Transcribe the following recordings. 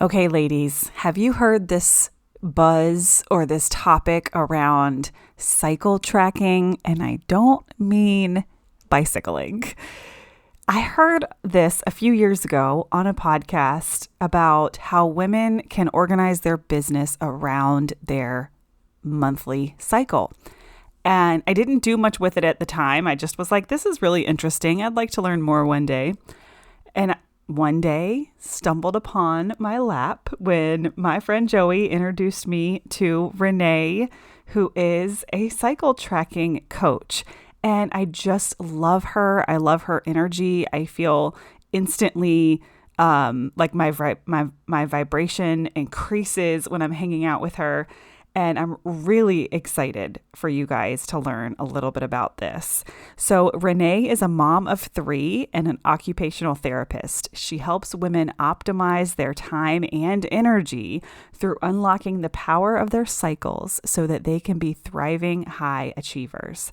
Okay, ladies, have you heard this buzz or this topic around cycle tracking? And I don't mean bicycling. I heard this a few years ago on a podcast about how women can organize their business around their monthly cycle. And I didn't do much with it at the time. I just was like, this is really interesting. I'd like to learn more one day. And one day stumbled upon my lap when my friend Joey introduced me to Renae, who is a cycle tracking coach. And I just love her. I love her energy. I feel instantly like my vibration increases when I'm hanging out with her. And I'm really excited for you guys to learn a little bit about this. So, Renae is a mom of three and an occupational therapist. She helps women optimize their time and energy through unlocking the power of their cycles so that they can be thriving high achievers.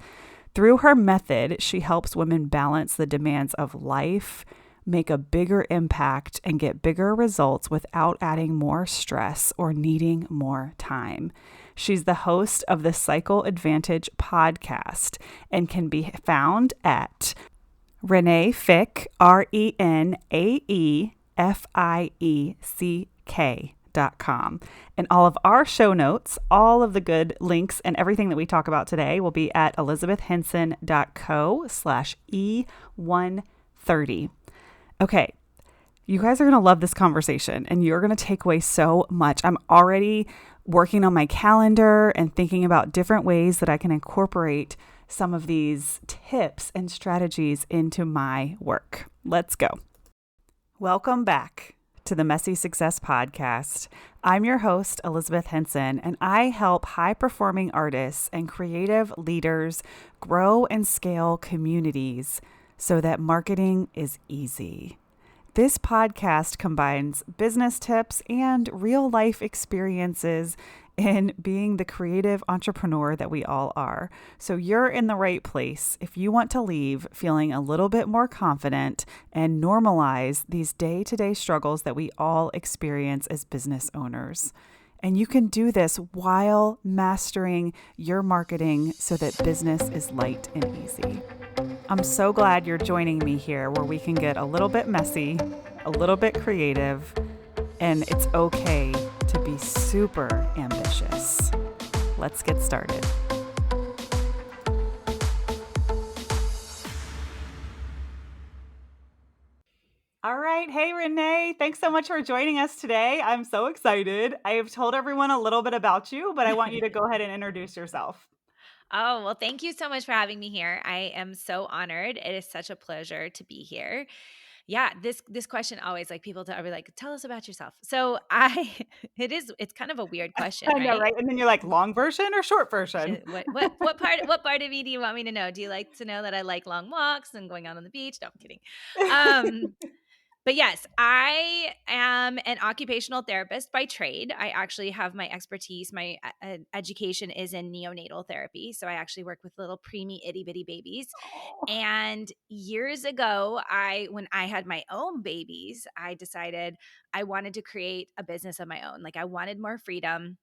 Through her method, she helps women balance the demands of life, make a bigger impact, and get bigger results without adding more stress or needing more time. She's the host of the Cycle Advantage podcast and can be found at Renae Fieck, RenaeFieck.com. And all of our show notes, all of the good links and everything that we talk about today will be at elizabethhenson.co/E130. Okay, you guys are going to love this conversation and you're going to take away so much. I'm already working on my calendar and thinking about different ways that I can incorporate some of these tips and strategies into my work. Let's go. Welcome back to the Messy Success Podcast. I'm your host, Elizabeth Henson, and I help high-performing artists and creative leaders grow and scale communities so that marketing is easy. This podcast combines business tips and real-life experiences in being the creative entrepreneur that we all are. So you're in the right place if you want to leave feeling a little bit more confident and normalize these day-to-day struggles that we all experience as business owners. And you can do this while mastering your marketing so that business is light and easy. I'm so glad you're joining me here where we can get a little bit messy, a little bit creative, and it's okay to be super ambitious. Let's get started. All right. Hey, Renae. Thanks so much for joining us today. I'm so excited. I have told everyone a little bit about you, but I want you to go ahead and introduce yourself. Oh, well, thank you so much for having me here. I am so honored. It is such a pleasure to be here. Yeah, this question always like people are like, tell us about yourself. So I it's kind of a weird question, I know, right? right? And then you're like, long version or short version? What part of me do you want me to know? Do you like to know that I like long walks and going out on the beach? No, I'm kidding. Um, but yes, I am an occupational therapist by trade. I actually have my expertise. My education is in neonatal therapy. So I actually work with little preemie itty bitty babies. And years ago, when I had my own babies, I decided I wanted to create a business of my own. Like I wanted more freedom.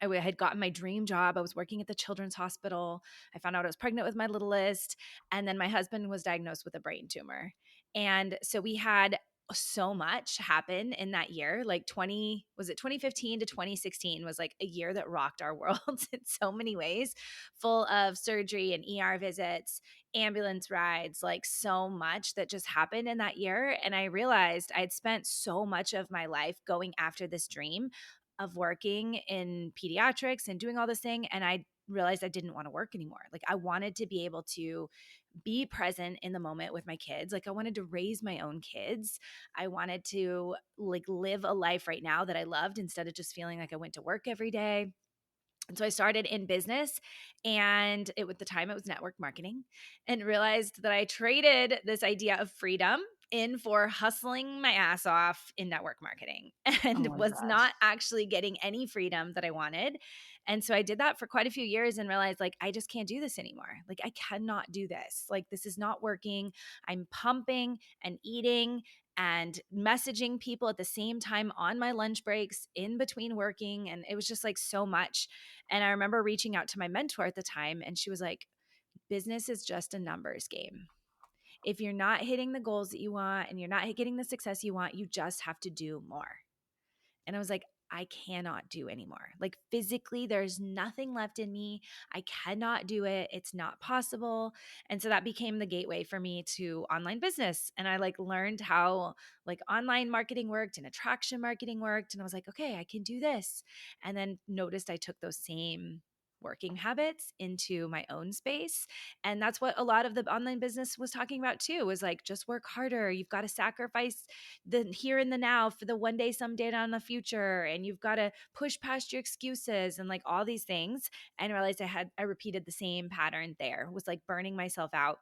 Had gotten my dream job. I was working at the children's hospital. I found out I was pregnant with my littlest. And then my husband was diagnosed with a brain tumor. And so we had so much happen in that year. Like 2015 to 2016 was like a year that rocked our world in so many ways, full of surgery and ER visits, ambulance rides, like so much that just happened in that year. And I realized I'd spent so much of my life going after this dream of working in pediatrics and doing all this thing. And I realized I didn't want to work anymore. Like I wanted to be able to be present in the moment with my kids. Like I wanted to raise my own kids. I wanted to like live a life right now that I loved instead of just feeling like I went to work every day. And so I started in business and at the time it was network marketing and realized that I traded this idea of freedom in for hustling my ass off in network marketing Oh and my was gosh. not actually getting any freedom that I wanted. And so I did that for quite a few years and realized like, I just can't do this anymore. Like I cannot do this. Like this is not working. I'm pumping and eating and messaging people at the same time on my lunch breaks in between working. And it was just like so much. And I remember reaching out to my mentor at the time, and she was like, business is just a numbers game. If you're not hitting the goals that you want and you're not getting the success you want, you just have to do more. And I was like, I cannot do anymore. Like physically, there's nothing left in me. I cannot do it. It's not possible. And so that became the gateway for me to online business. And I like learned how like online marketing worked and attraction marketing worked. And I was like, okay, I can do this. And then noticed I took those same working habits into my own space. And that's what a lot of the online business was talking about too, was like, just work harder. You've got to sacrifice the here and the now for the one day, someday down in the future. And you've got to push past your excuses and like all these things. And realized I repeated the same pattern there, was like burning myself out.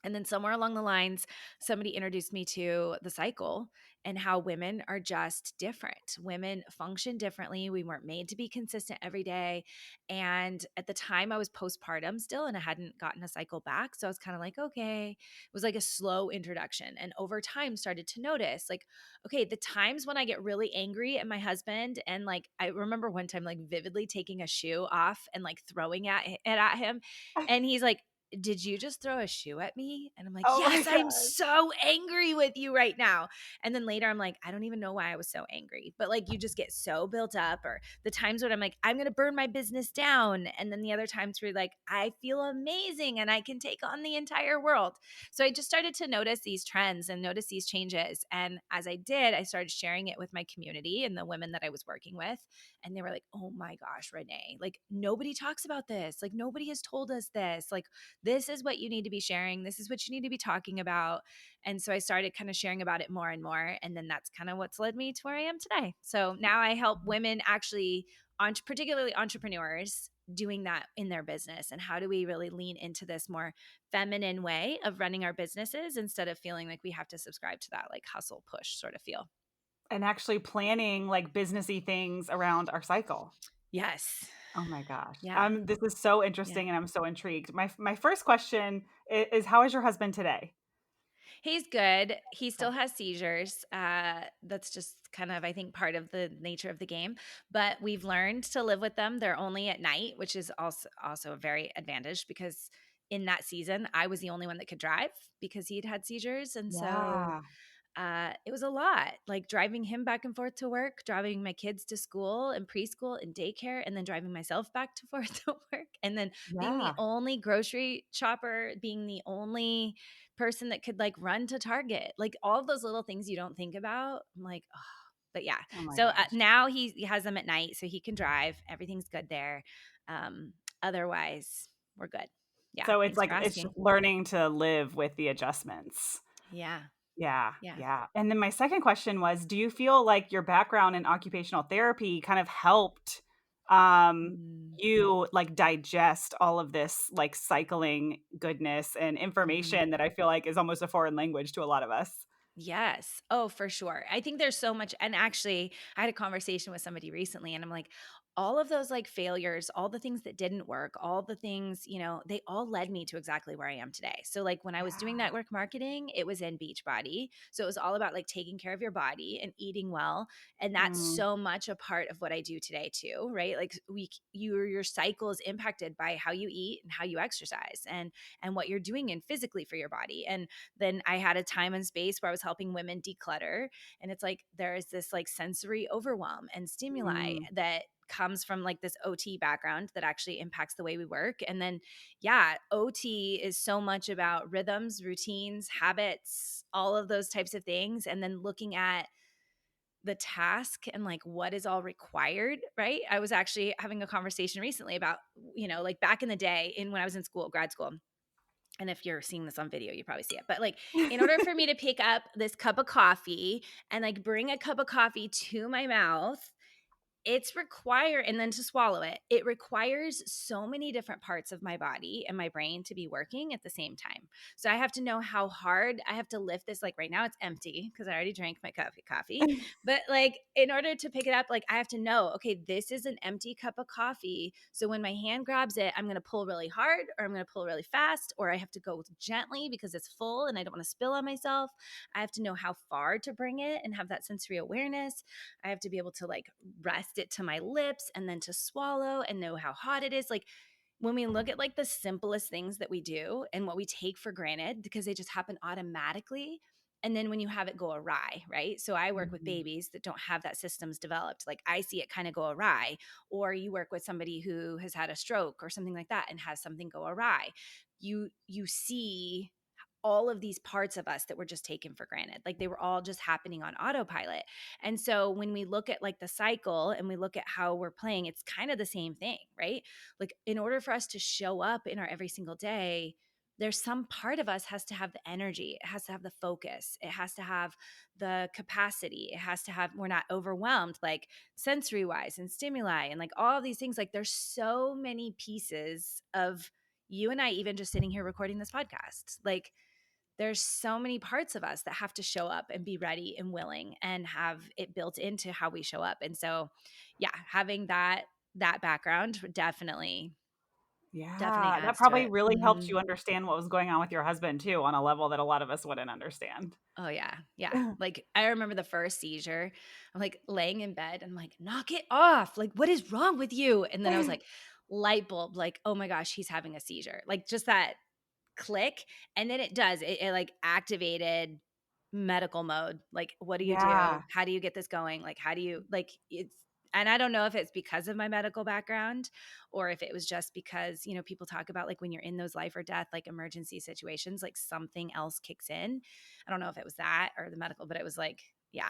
And then somewhere along the lines, somebody introduced me to the cycle and how women are just different. Women function differently. We weren't made to be consistent every day. And at the time, I was postpartum still, and I hadn't gotten a cycle back. So I was kind of like, okay, it was like a slow introduction. And over time, started to notice like, okay, the times when I get really angry at my husband, and like, I remember one time, like, vividly taking a shoe off and like throwing it at him. And he's like, did you just throw a shoe at me? And I'm like, Oh my yes, I'm gosh. so angry with you right now. And then later I'm like, I don't even know why I was so angry. But like, you just get so built up. Or the times when I'm like, I'm going to burn my business down. And then the other times where like, I feel amazing and I can take on the entire world. So I just started to notice these trends and notice these changes. And as I did, I started sharing it with my community and the women that I was working with. And they were like, oh my gosh, Renae, like nobody talks about this. Like nobody has told us this. Like, this is what you need to be sharing. This is what you need to be talking about. And so I started kind of sharing about it more and more. And then that's kind of what's led me to where I am today. So now I help women actually, particularly entrepreneurs, doing that in their business. And how do we really lean into this more feminine way of running our businesses instead of feeling like we have to subscribe to that like hustle push sort of feel. And actually planning like businessy things around our cycle. Yes. Oh my gosh. Yeah. This is so Yeah. interesting and I'm so intrigued. My first question is how is your husband today? He's good. He Okay. still has seizures. That's just kind of, I think, part of the nature of the game. But we've learned to live with them. They're only at night, which is also a very advantage because in that season, I was the only one that could drive because he'd had seizures, and so Yeah. it was a lot, like driving him back and forth to work, driving my kids to school and preschool and daycare, and then driving myself back to forth to work, and then being the Yeah. only grocery shopper, being the only person that could like run to Target, like all of those little things you don't think about. I'm like, oh, but yeah. Oh my So gosh. now he has them at night, so he can drive. Everything's good there. Um, Otherwise, we're good. Yeah. So it's Thanks for like it's asking. learning to live with the adjustments. Yeah. Yeah, Yeah. yeah. And then my second question was, do you feel like your background in occupational therapy kind of helped Mm, you like digest all of this like cycling goodness and mhm. information that I feel like is almost a foreign language to a lot of us? Yes. Oh, for sure. I think there's so much. And actually, I had a conversation with somebody recently, and I'm like, all of those like failures, all the things that didn't work, all the things, they all led me to exactly where I am today. So, like, when I was doing Yeah. network marketing, it was in Beachbody. So, it was all about like taking care of your body and eating well. And that's Mm, so much a part of what I do today, too, right? Like, your cycle is impacted by how you eat and how you exercise and what you're doing and physically for your body. And then I had a time and space where I was helping women declutter. And it's like there is this like sensory overwhelm and stimuli mm, that comes from like this OT background that actually impacts the way we work. And then, yeah, OT is so much about rhythms, routines, habits, all of those types of things. And then looking at the task and like what is all required, right? I was actually having a conversation recently about, like back in the day when I was in school, grad school, and if you're seeing this on video, you probably see it. But like, in order for me to pick up this cup of coffee and like bring a cup of coffee to my mouth, it's and then to swallow it, it requires so many different parts of my body and my brain to be working at the same time. So I have to know how hard I have to lift this. Like right now it's empty because I already drank my coffee. But like in order to pick it up, like I have to know, okay, this is an empty cup of coffee. So when my hand grabs it, I'm going to pull really hard or I'm going to pull really fast, or I have to go gently because it's full and I don't want to spill on myself. I have to know how far to bring it and have that sensory awareness. I have to be able to like rest it to my lips and then to swallow and know how hot it is. Like when we look at like the simplest things that we do and what we take for granted because they just happen automatically. And then when you have it go awry, right? So I work with Mhm. babies that don't have that systems developed. Like I see it kind of go awry, or you work with somebody who has had a stroke or something like that and has something go awry. You see all of these parts of us that were just taken for granted. Like they were all just happening on autopilot. And so when we look at like the cycle and we look at how we're playing, it's kind of the same thing, right? Like in order for us to show up in our every single day, there's some part of us has to have the energy. It has to have the focus. It has to have the capacity. It has to have, we're not overwhelmed, like sensory wise and stimuli and like all of these things. Like there's so many pieces of you and I, even just sitting here recording this podcast. Like there's so many parts of us that have to show up and be ready and willing and have it built into how we show up. And so, yeah, having that background definitely Yeah, that adds to probably it. really helped you understand what was going on with your husband too on a level that a lot of us wouldn't understand. Oh yeah. Yeah. Like I remember the first seizure. I'm like laying in bed and I'm like, knock it off. Like, what is wrong with you? And then I was like, light bulb, like, oh my gosh, he's having a seizure. Like just that click. And then it like activated medical mode. Like, what do you do? Yeah. How do you get this going? Like, how do you like it's and I don't know if it's because of my medical background or if it was just because, people talk about like when you're in those life or death, like emergency situations, like something else kicks in. I don't know if it was that or the medical, but it was like, yeah.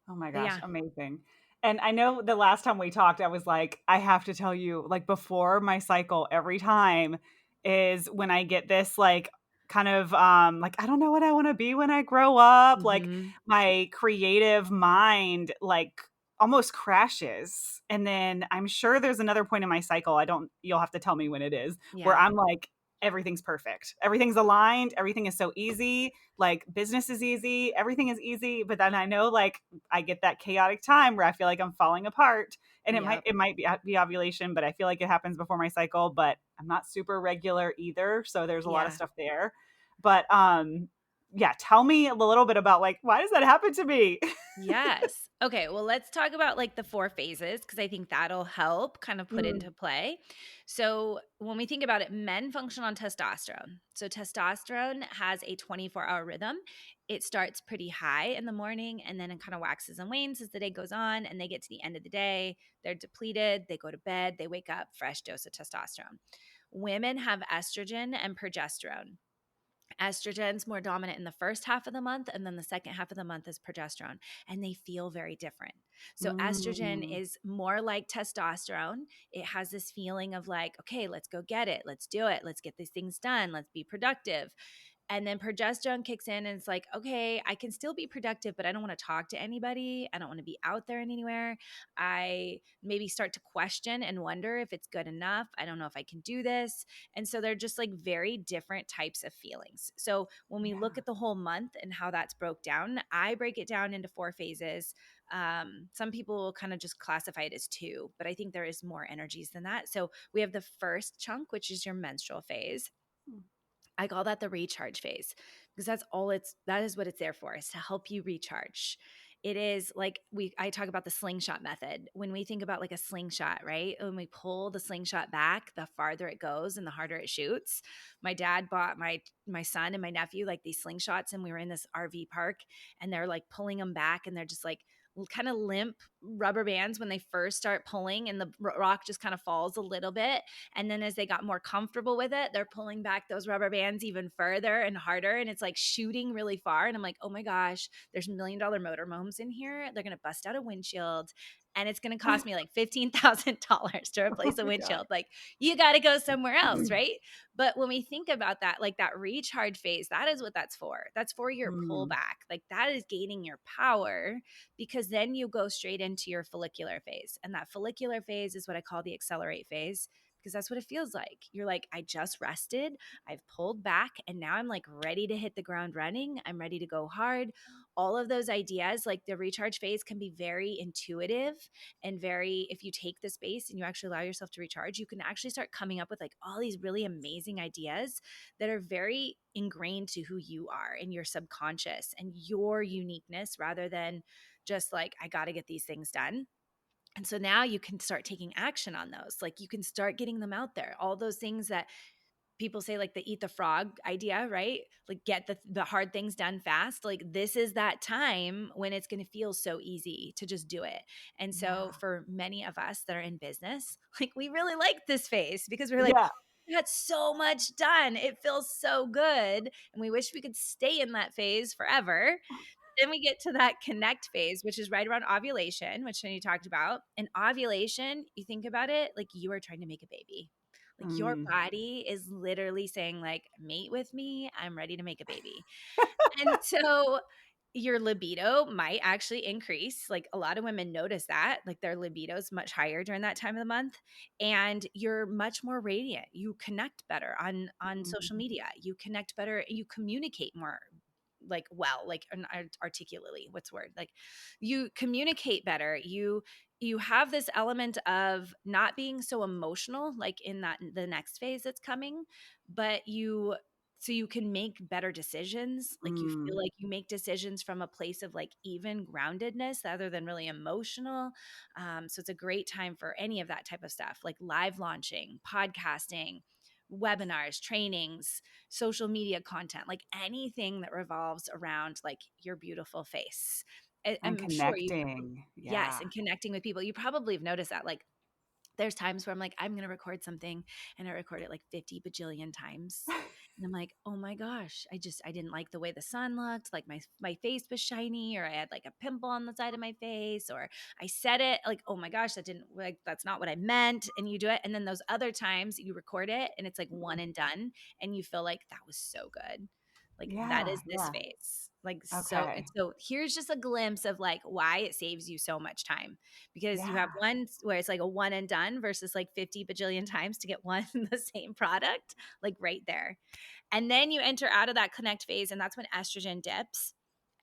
Oh my But gosh, yeah. amazing. And I know the last time we talked, I was like, I have to tell you, like before my cycle, every time is when I get this like kind of like I don't know what I want to be when I grow up. Like Mhm. my creative mind like almost crashes. And then I'm sure there's another point in my cycle. You'll have to tell me when it is, where Yeah. I'm like, everything's perfect. Everything's aligned. Everything is so easy. Like business is easy. Everything is easy. But then I know like I get that chaotic time where I feel like I'm falling apart, and it might Yep. it might be ovulation, but I feel like it happens before my cycle, but I'm not super regular either, so there's a lot of Yeah. stuff there. But yeah, tell me a little bit about like why does that happen to me? Yes. Okay. Well, let's talk about like the four phases because I think that'll help kind of put Mm, into play. So, when we think about it, men function on testosterone. So, testosterone has a 24-hour rhythm. It starts pretty high in the morning and then it kind of waxes and wanes as the day goes on. And they get to the end of the day, they're depleted, they go to bed, they wake up, fresh dose of testosterone. Women have estrogen and progesterone. Estrogen's more dominant in the first half of the month, and then the second half of the month is progesterone, and they feel very different. So, estrogen mm. is more like testosterone. It has this feeling of like, okay, let's go get it. Let's do it. Let's get these things done. Let's be productive. And then progesterone kicks in and it's like, okay, I can still be productive, but I don't want to talk to anybody. I don't want to be out there anywhere. I maybe start to question and wonder if it's good enough. I don't know if I can do this. And so they're just like very different types of feelings. So when we look Yeah. at the whole month and how that's broke down, I break it down into four phases. Some people kind of just classify it as two, but I think there is more energies than that. So we have the first chunk, which is your menstrual phase. I call that the recharge phase because that is what it's there for, is to help you recharge. It is like I talk about the slingshot method. When we think about like a slingshot, right? When we pull the slingshot back, the farther it goes and the harder it shoots. My dad bought my son and my nephew like these slingshots, and we were in this RV park and they're like pulling them back and they're just like kind of limp rubber bands when they first start pulling, and the rock just kind of falls a little bit, and then as they got more comfortable with it, they're pulling back those rubber bands even further and harder. And it's like shooting really far. And I'm like, oh my gosh, there's $1 million motorhomes in here. They're going to bust out a windshield. And it's going to cost me like $15,000 to Oh replace a my god. windshield. Like, you got to go somewhere else, right? But when we think about that, like that recharge phase, that is what that's for. That's for your Mm, pullback. Like, that is gaining your power, because then you go straight into into your follicular phase. And that follicular phase is what I call the accelerate phase, because that's what it feels like. You're like, I just rested, I've pulled back, and now I'm like ready to hit the ground running. I'm ready to go hard. All of those ideas, like the recharge phase, can be very intuitive and very, if you take the space and you actually allow yourself to recharge, you can actually start coming up with like all these really amazing ideas that are very ingrained to who you are and your subconscious and your uniqueness, rather than just like, I got to get these things done. And so now you can start taking action on those. Like you can start getting them out there. All those things that people say, like the eat the frog idea, right? Like get the hard things done fast. Like this is that time when it's going to feel so easy to just do it. And so Yeah. for many of us that are in business, like we really like this phase because we're like, Yeah. we got so much done. It feels so good. And we wish we could stay in that phase forever. Then we get to that connect phase, which is right around ovulation, which you talked about. And ovulation, you think about it, like you are trying to make a baby. Like your Mm. body is literally saying like, mate with me, I'm ready to make a baby. And so your libido might actually increase. Like a lot of women notice that, like their libido is much higher during that time of the month, and you're much more radiant. You connect better on social Mm. media. You connect better. You communicate more like well, like articulately. What's the word? Like you communicate better. You have this element of not being so emotional, like in that the next phase that's coming, but you can make better decisions. Like you feel Mm. like you make decisions from a place of like even groundedness rather than really emotional. So it's a great time for any of that type of stuff, like live launching, podcasting, webinars, trainings, social media content, like anything that revolves around like your beautiful face. And I'm sure you, connecting. yes, Yeah. and connecting with people. You probably have noticed that. Like there's times where I'm like, I'm going to record something and I record it like 50 bajillion times. And I'm like, oh my gosh, I didn't like the way the sun looked. Like my face was shiny, or I had like a pimple on the side of my face, or I said it like, oh my gosh, that's not what I meant. And you do it. And then those other times you record it and it's like one and done. And you feel like that was so good. Like that Yeah. is this Yeah. phase. Like so, and Okay. so here's just a glimpse of like why it saves you so much time, because you Yeah. have one where it's like a one and done versus like 50 bajillion times to get one the same product, like right there. And then you enter out of that connect phase, and that's when estrogen dips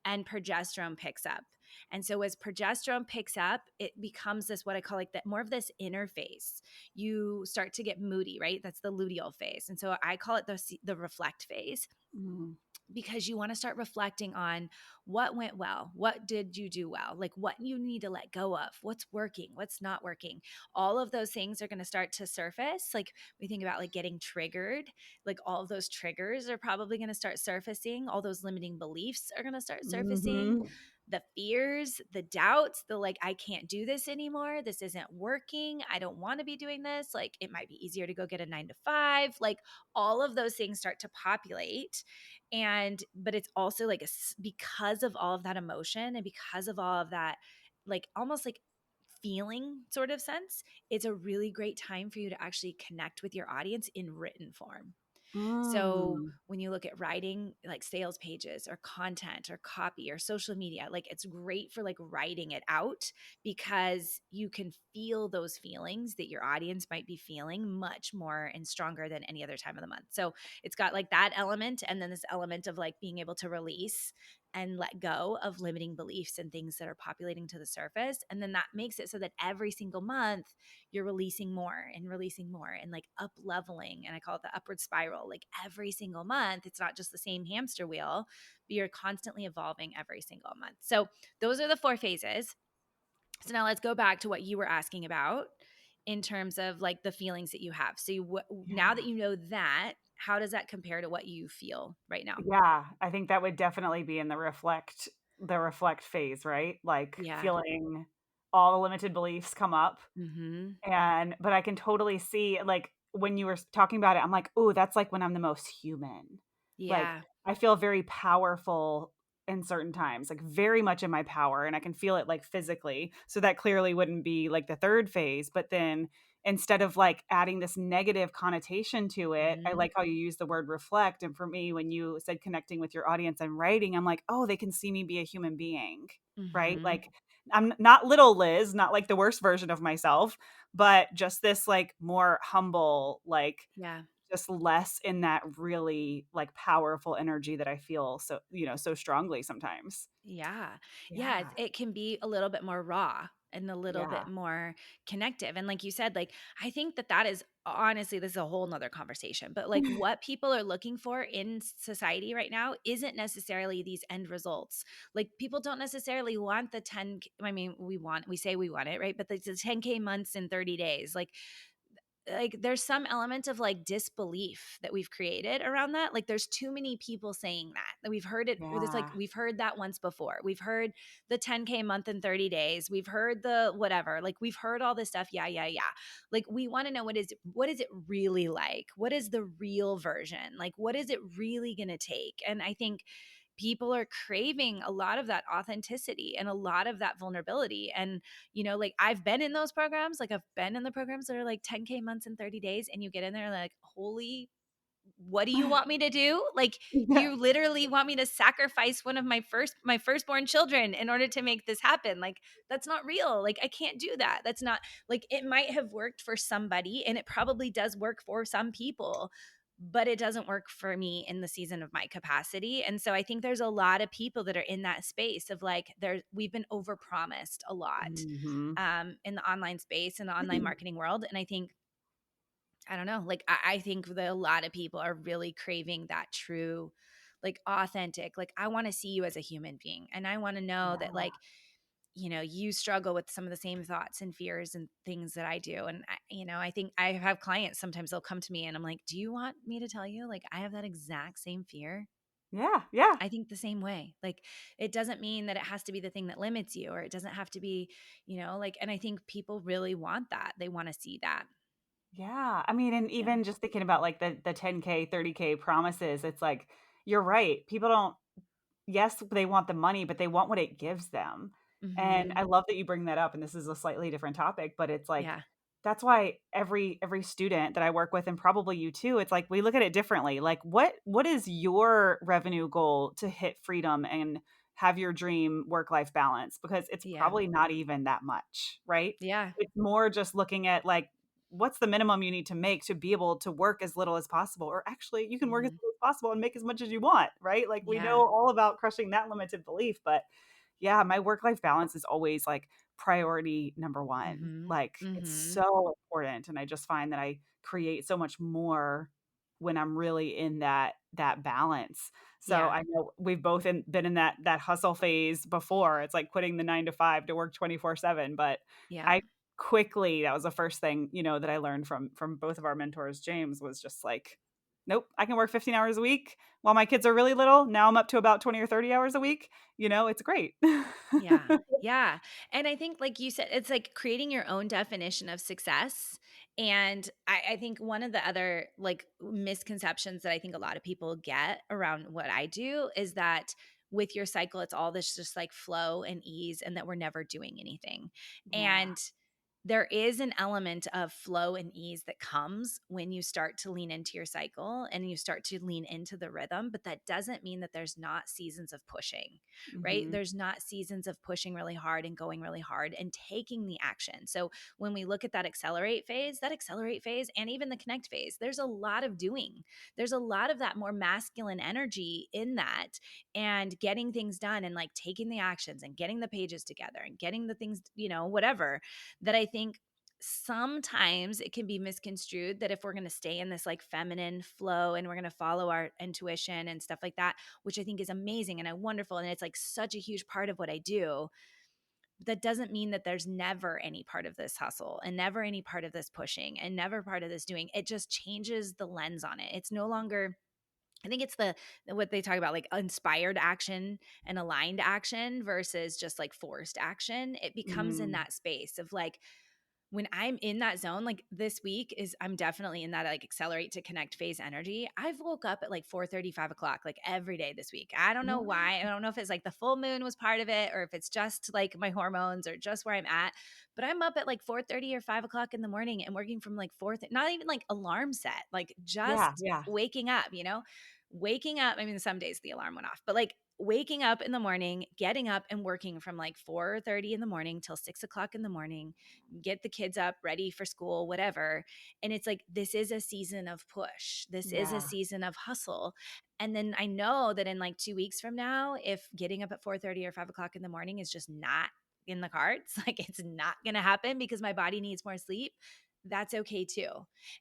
and progesterone picks up. And so as progesterone picks up, it becomes this, what I call like that, more of this inner phase. You start to get moody, right? That's the luteal phase. And so I call it the reflect phase, Mm. because you want to start reflecting on what went well, what did you do well, like what you need to let go of, what's working, what's not working. All of those things are going to start to surface. Like we think about like getting triggered, like all of those triggers are probably going to start surfacing. All those limiting beliefs are going to start surfacing. Mhm. The fears, the doubts, the like, I can't do this anymore. This isn't working. I don't want to be doing this. Like, it might be easier to go get a 9 to 5. Like, all of those things start to populate. But it's also like because of all of that emotion and because of all of that, like almost like feeling sort of sense, it's a really great time for you to actually connect with your audience in written form. So Mm. when you look at writing like sales pages or content or copy or social media, like it's great for like writing it out, because you can feel those feelings that your audience might be feeling much more and stronger than any other time of the month. So it's got like that element, and then this element of like being able to release and let go of limiting beliefs and things that are populating to the surface. And then that makes it so that every single month you're releasing more and like up leveling. And I call it the upward spiral. Like every single month, it's not just the same hamster wheel, but you're constantly evolving every single month. So those are the 4 phases. So now let's go back to what you were asking about in terms of like the feelings that you have. So now that Yeah. you know that, how does that compare to what you feel right now? Yeah, I think that would definitely be in the reflect phase, right? Like Yeah. feeling all the limited beliefs come up. Mm-hmm. But I can totally see, like, when you were talking about it, I'm like, "Ooh, that's like when I'm the most human." Like, Yeah. I feel very powerful in certain times, like very much in my power, and I can feel it like physically. So that clearly wouldn't be like the third phase, but then instead of like adding this negative connotation to it, I Mm-hmm. like how you use the word reflect. And for me, when you said connecting with your audience and writing, I'm like, "Oh, they can see me be a human being." Right? Mm-hmm. Like I'm not little Liz, not like the worst version of myself, but just this like more humble, like Yeah. just less in that really like powerful energy that I feel so, so strongly sometimes. Yeah. Yeah, Yeah. it can be a little bit more raw and a little Yeah. bit more connective. And like you said, like, I think that that is honestly, this is a whole nother conversation, but like what people are looking for in society right now isn't necessarily these end results. Like people don't necessarily want the 10, I mean, we say we want it, right? But the 10K months in 30 days. Like there's some element of like disbelief that we've created around that. Like there's too many people saying that we've heard it. It's like Yeah. we've heard that once before. We've heard the 10K month in 30 days. We've heard the whatever. Like we've heard all this stuff. Yeah, yeah, yeah. Like we want to know what is it really like? What is the real version? Like what is it really going to take? And I think people are craving a lot of that authenticity and a lot of that vulnerability. And, like I've been in those programs, like I've been in the programs that are like 10K months in 30 days, and you get in there like, holy, what do you want me to do? Like Yeah. you literally want me to sacrifice one of my firstborn children in order to make this happen. Like that's not real. Like I can't do that. That's not like it might have worked for somebody and it probably does work for some people, but it doesn't work for me in the season of my capacity. And so I think there's a lot of people that are in that space of like we've been overpromised a lot Mhm. in the online space, in the online marketing world. And I think I don't know. Like I think that a lot of people are really craving that true, like authentic. Like I want to see you as a human being, and I want to know that Yeah. like you struggle with some of the same thoughts and fears and things that I do. And I think I have clients sometimes they'll come to me and I'm like, "Do you want me to tell you? Like I have that exact same fear." Yeah. Yeah. I think the same way. Like it doesn't mean that it has to be the thing that limits you or it doesn't have to be, like and I think people really want that. They want to see that. Yeah. I mean, and Yeah. even just thinking about like the 10K, 30K promises, it's like you're right. People don't, yes, they want the money, but they want what it gives them. And I Mhm. love that you bring that up, and this is a slightly different topic, but it's like Yeah. that's why every student that I work with, and probably you too, it's like we look at it differently. Like what is your revenue goal to hit freedom and have your dream work-life balance? Because it's Yeah. probably not even that much, right? Yeah. It's more just looking at like what's the minimum you need to make to be able to work as little as possible, or actually you can work as Mhm. little as possible and make as much as you want, right? Like we Yeah. know all about crushing that limited belief, but yeah, my work-life balance is always like priority number 1. Mhm. Like it's Mhm. so important, and I just find that I create so much more when I'm really in that balance. So Yeah. I know we've both been in that hustle phase before. It's like quitting the 9 to 5 to work 24/7, but Yeah. I quickly, that was the first thing, that I learned from both of our mentors. James was just like, "Nope, I can work 15 hours a week while my kids are really little. Now I'm up to about 20 or 30 hours a week. It's great." Yeah. Yeah. And I think, like you said, it's like creating your own definition of success. And I think one of the other like misconceptions that I think a lot of people get around what I do is that with your cycle, it's all this just like flow and ease and that we're never doing anything. Yeah. And there is an element of flow and ease that comes when you start to lean into your cycle and you start to lean into the rhythm, but that doesn't mean that there's not seasons of pushing, right? Mhm. There's not seasons of pushing really hard and going really hard and taking the action. So when we look at that accelerate phase, and even the connect phase, there's a lot of doing. There's a lot of that more masculine energy in that and getting things done and like taking the actions and getting the pages together and getting the things, whatever that I think sometimes it can be misconstrued that if we're going to stay in this like feminine flow and we're going to follow our intuition and stuff like that, which I think is amazing and wonderful. And it's like such a huge part of what I do. That doesn't mean that there's never any part of this hustle and never any part of this pushing and never part of this doing. It just changes the lens on it. It's no longer, I think it's the what they talk about, like inspired action and aligned action versus just like forced action. It becomes in Mm. that space of like when I'm in that zone, like this week is I'm definitely in that like accelerate to connect phase energy. I've woke up at like 4:30, 5 o'clock, like every day this week. I don't know why. I don't know if it's like the full moon was part of it or if it's just like my hormones or just where I'm at. But I'm up at like 4:30 or 5 o'clock in the morning and working from like not even like alarm set, like Yeah, just yeah. waking up, waking up. I mean, some days the alarm went off, but like waking up in the morning, getting up and working from like 4:30 in the morning till 6 o'clock in the morning, get the kids up ready for school, whatever. And it's like, this is a season of push. This is a Yeah. season of hustle. And then I know that in like 2 weeks from now, if getting up at 4:30 or 5 o'clock in the morning is just not in the cards, like it's not going to happen because my body needs more sleep, that's okay too.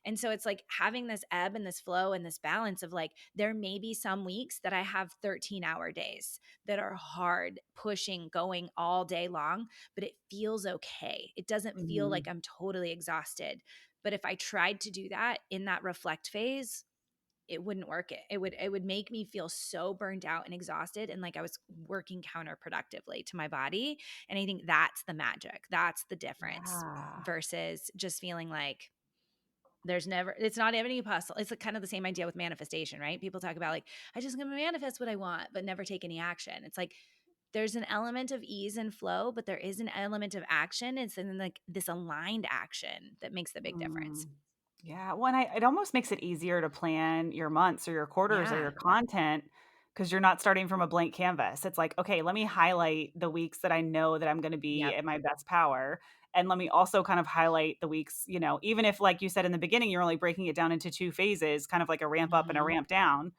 And so it's like having this ebb and this flow and this balance of like, there may be some weeks that I have 13-hour days that are hard, pushing, going all day long, but it feels okay. It doesn't feel Mhm. like I'm totally exhausted. But if I tried to do that in that reflect phase, it wouldn't work. It would make me feel so burned out and exhausted and like I was working counterproductively to my body. And I think that's the magic. That's the difference Yeah. versus just feeling like it's not any possible. It's like kind of the same idea with manifestation, right? People talk about like, I just gonna manifest what I want, but never take any action. It's like there's an element of ease and flow, but there is an element of action. It's in like this aligned action that makes the big difference. Mm. Yeah, well, and it almost makes it easier to plan your months or your quarters or Yeah. your content because you're not starting from a blank canvas. It's like, okay, let me highlight the weeks that I know that I'm going to be Yep. at my best power. And let me also kind of highlight the weeks, even if, like you said in the beginning, you're only breaking it down into two phases, kind of like a ramp up and a Mm-hmm. ramp down,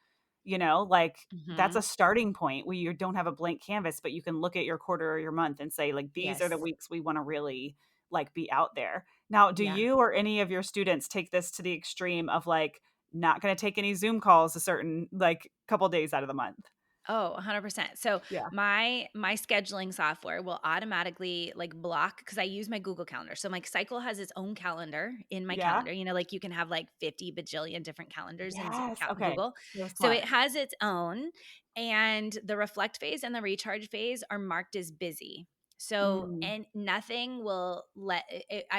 like that's Mm-hmm. a starting point where you don't have a blank canvas, but you can look at your quarter or your month and say, like, these are the Yes. weeks we want to really like be out there. Now, do Yeah. you or any of your students take this to the extreme of like not going to take any Zoom calls a certain like couple days out of the month? Oh, 100%. So Yeah. my scheduling software will automatically like block because I use my Google Calendar. So my cycle has its own calendar in my Yeah. calendar. You know, like you can have like 50 bajillion different calendars in Yes. Okay. Google. So So it smart. has its own, and the reflect phase and the recharge phase are marked as busy. So Mm. and nothing will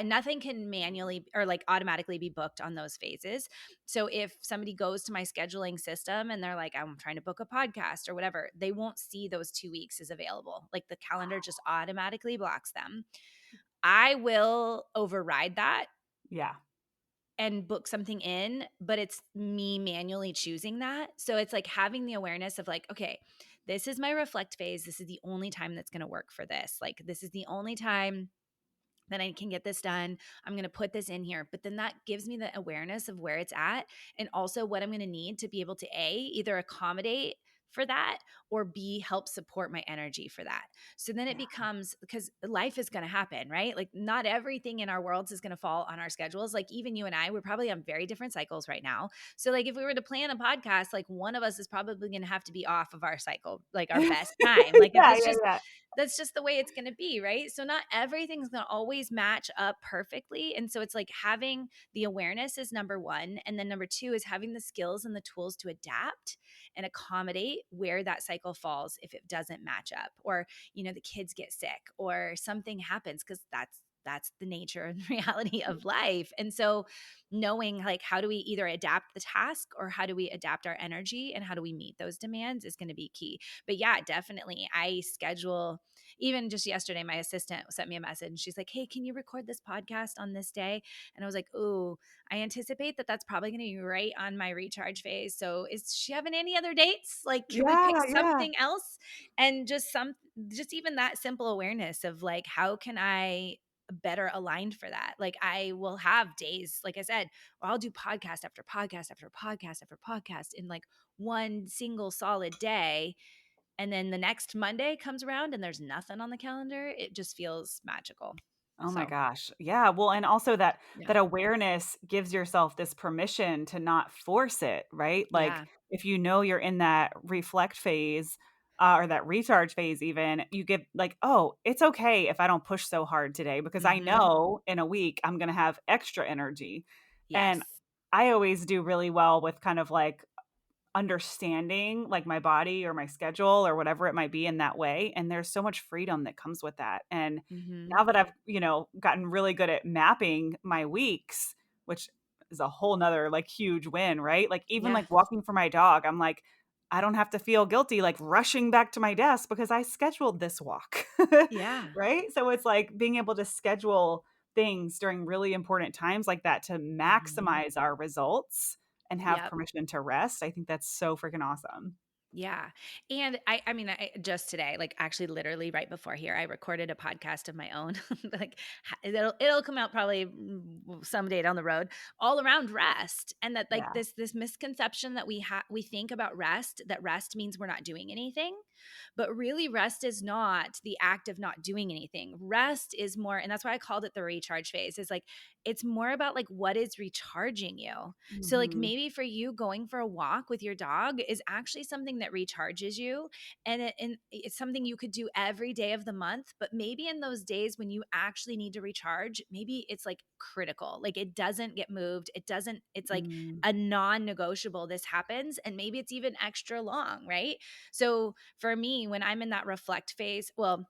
nothing can manually or like automatically be booked on those phases. So if somebody goes to my scheduling system and they're like, I'm trying to book a podcast or whatever, they won't see those 2 weeks as available. Like the calendar just automatically blocks them. I will override that Yeah. and book something in, but it's me manually choosing that. So it's like having the awareness of like, okay, this is my reflect phase. This is the only time that's going to work for this. Like, this is the only time that I can get this done. I'm going to put this in here. But then that gives me the awareness of where it's at and also what I'm going to need to be able to either accommodate for that or B, help support my energy for that. So then it Yeah. becomes because life is going to happen, right? Like not everything in our worlds is going to fall on our schedules. Like even you and I, we're probably on very different cycles right now. So like if we were to plan a podcast, like one of us is probably going to have to be off of our cycle, like our best time. Like Yeah. it's Yeah. just Yeah. that's just the way it's going to be, right? So not everything's going to always match up perfectly. And so it's like having the awareness is number one. And then number two is having the skills and the tools to adapt and accommodate where that cycle falls if it doesn't match up or, the kids get sick or something happens because that's the nature and reality of life. And so knowing like how do we either adapt the task or how do we adapt our energy and how do we meet those demands is going to be key. But yeah, definitely I schedule. Even just yesterday, my assistant sent me a message and she's like, hey, can you record this podcast on this day? And I was like, ooh, I anticipate that that's probably going to be right on my recharge phase. So is she having any other dates? Like, can we pick Yeah. Yeah. something else? And just even that simple awareness of like, how can I better aligned for that? Like I will have days, like I said, I'll do podcast after podcast after podcast after podcast in like one single solid day, and then the next Monday comes around and there's nothing on the calendar. It just feels magical. Oh my So, gosh. Yeah, well, and also that yeah. that awareness gives yourself this permission to not force it, right? Like Yeah. if you know you're in that reflect phase or that recharge phase even, you give like, "Oh, it's okay if I don't push so hard today because I Mhm. know in a week I'm going to have extra energy." And Yes. I always do really well with kind of like understanding like my body or my schedule or whatever it might be in that way. And there's so much freedom that comes with that. And Mhm. now that I've, gotten really good at mapping my weeks, which is a whole nother like huge win, right? Like even Yeah. like walking for my dog, I'm like, I don't have to feel guilty like rushing back to my desk because I scheduled this walk. Yeah. Right. So it's like being able to schedule things during really important times like that to Mhm. maximize our results and have Yep. permission to rest. I think that's so freaking awesome. Yeah. And I mean, just today, like actually literally right before here, I recorded a podcast of my own. Like it'll come out probably someday down the road, all around rest. And that like Yeah. this misconception that we think about rest, that rest means we're not doing anything. But really rest is not the act of not doing anything. Rest is more, and that's why I called it the recharge phase. Is like it's more about like what is recharging you. So, like, Mhm. maybe for you, going for a walk with your dog is actually something that recharges you. And it's something you could do every day of the month. But maybe in those days when you actually need to recharge, maybe it's like critical. Like, it doesn't get moved. It's like Mm. a non negotiable. This happens. And maybe it's even extra long, right? So, for me, when I'm in that reflect phase, well,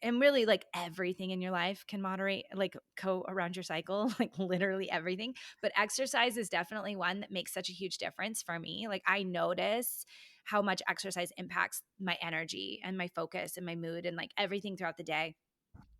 and really like everything in your life can moderate, like go around your cycle, like literally everything, but exercise is definitely one that makes such a huge difference for me. Like I notice how much exercise impacts my energy and my focus and my mood and like everything throughout the day.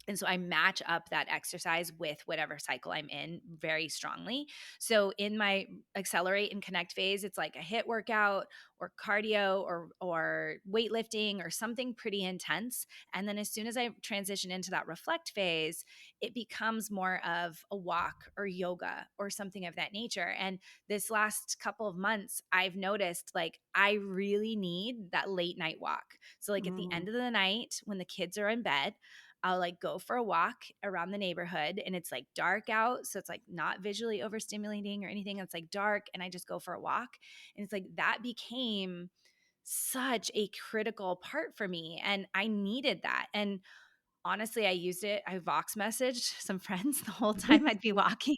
And so I match up that exercise with whatever cycle I'm in very strongly. So in my accelerate and connect phase, it's like a HIIT workout or cardio or weightlifting or something pretty intense. And then as soon as I transition into that reflect phase, it becomes more of a walk or yoga or something of that nature. And this last couple of months, I've noticed like I really need that late night walk. So like at the Mhm. end of the night when the kids are in bed, I'll like go for a walk around the neighborhood and it's like dark out. So it's like not visually overstimulating or anything. It's like dark and I just go for a walk. And it's like that became such a critical part for me. And I needed that. And honestly, I used it. I Vox messaged some friends the whole time I'd be walking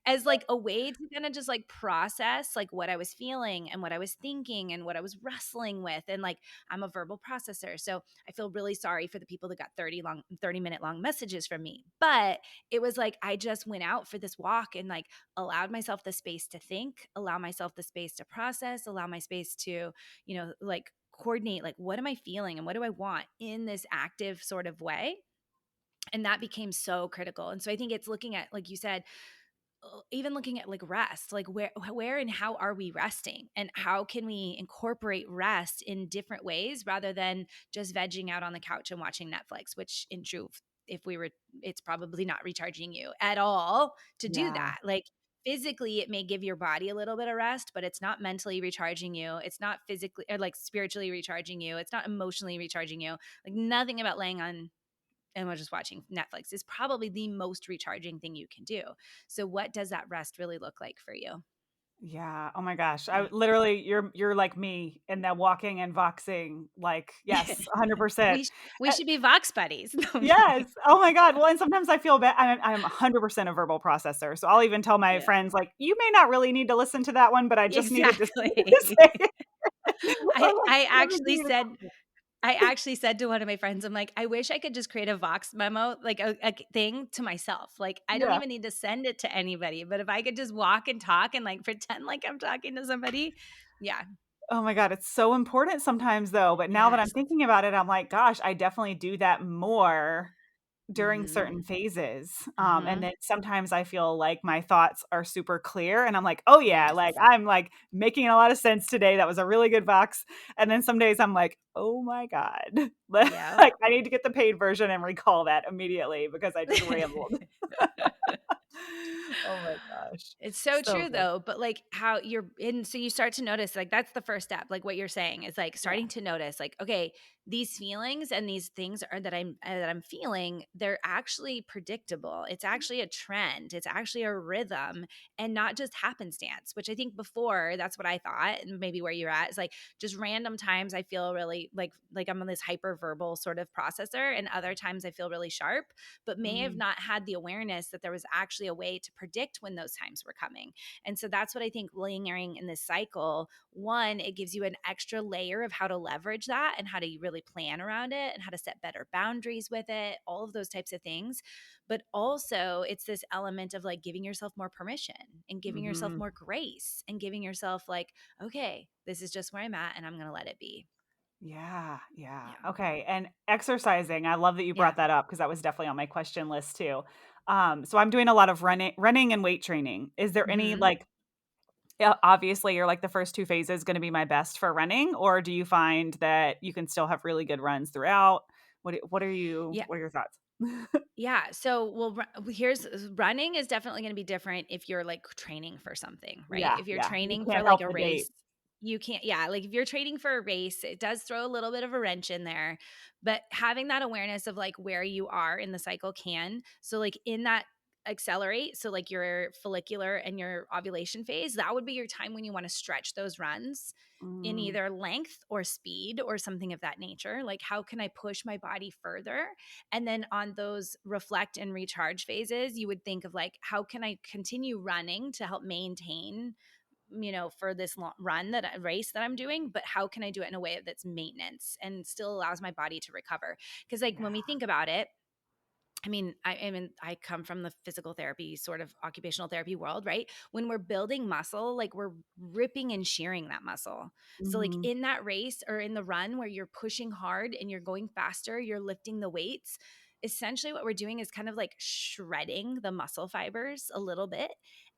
as like a way to kind of just like process like what I was feeling and what I was thinking and what I was wrestling with. And like I'm a verbal processor. So I feel really sorry for the people that got 30-minute long messages from me. But it was like I just went out for this walk and like allowed myself the space to think, allow myself the space to process, allow my space to, like coordinate like what am I feeling and what do I want in this active sort of way. And that became so critical. And so I think it's looking at, like you said, even looking at like rest, like where and how are we resting and how can we incorporate rest in different ways rather than just vegging out on the couch and watching Netflix, which in truth, if we were, it's probably not recharging you at all to do Yeah. that. Like physically it may give your body a little bit of rest, but it's not mentally recharging you. It's not physically or like spiritually recharging you. It's not emotionally recharging you. Like nothing about laying on and we're just watching Netflix is probably the most recharging thing you can do. So what does that rest really look like for you? Yeah. Oh my gosh. I Yeah. would literally you're like me in that walking and voxing, like, yes, 100%. We should be Vox buddies. No, I'm Yes. kidding. Oh my god. Well, and sometimes I feel bad. I'm 100% a verbal processor, so I'll even tell my Yeah. friends, like, "You may not really need to listen to that one, but I just needed to Exactly. say it." Or I like, I let me give actually you the said compliment. I actually said to one of my friends, I'm like, I wish I could just create a Vox memo, like a thing to myself. Like, I don't Yeah. even need to send it to anybody, but if I could just walk and talk and like pretend like I'm talking to somebody, yeah. Oh my god, it's so important sometimes though, but now that I'm Yes. thinking about it, I'm like, gosh, I definitely do that more during Mhm. certain phases. And Mhm. then sometimes I feel like my thoughts are super clear and I'm like, oh yeah, Yes. like I'm like making a lot of sense today. That was a really good Vox. And then some days I'm like, oh my God. Yeah. Like I need to get the paid version and recall that immediately because I just rambled. Oh my gosh. It's so So true good. though, but like how you're in, so you start to notice like that's the first step. Like what you're saying is like Yeah. starting to notice like okay, these feelings and these things are that I'm feeling, they're actually predictable. It's actually a trend. It's actually a rhythm and not just happenstance, which I think before that's what I thought and maybe where you're at is like just random times I feel really like I'm on this hyper verbal sort of processor and other times I feel really sharp but may have Mm, not had the awareness that there was actually a way to predict when those times were coming. And so that's what I think lingering in this cycle, one, it gives you an extra layer of how to leverage that and how to really plan around it and how to set better boundaries with it, all of those types of things. But also, it's this element of like giving yourself more permission and giving yourself mhm. more grace and giving yourself like, okay, this is just where I'm at and I'm going to let it be. Yeah, yeah. Yeah. Okay, and exercising, I love that you Yeah. brought that up because that was definitely on my question list too. So I'm doing a lot of running and weight training. Is there any Hmm. like yeah, obviously you're like the first two phases going to be my best for running, or do you find that you can still have really good runs throughout? Yeah. What are your thoughts? Yeah. So, well, here's running is definitely going to be different if you're like training for something, right? Yeah, If you're yeah. You training for can't like help a the date. race, you can't, yeah, like if you're training for a race, it does throw a little bit of a wrench in there. But having that awareness of like where you are in the cycle can. So, like in that accelerate, so like your follicular and your ovulation phase, that would be your time when you want to stretch those runs in Mm, either length or speed or something of that nature. Like, how can I push my body further? And then on those reflect and recharge phases, you would think of like, how can I continue running to help maintain, for this long run race that I'm doing, but how can I do it in a way that's maintenance and still allows my body to recover? Because like yeah. when we think about it, I come from the physical therapy, sort of occupational therapy world, right? When we're building muscle, like we're ripping and shearing that muscle. So, like Mhm. in that race or in the run where you're pushing hard and you're going faster, you're lifting the weights. Essentially, what we're doing is kind of like shredding the muscle fibers a little bit,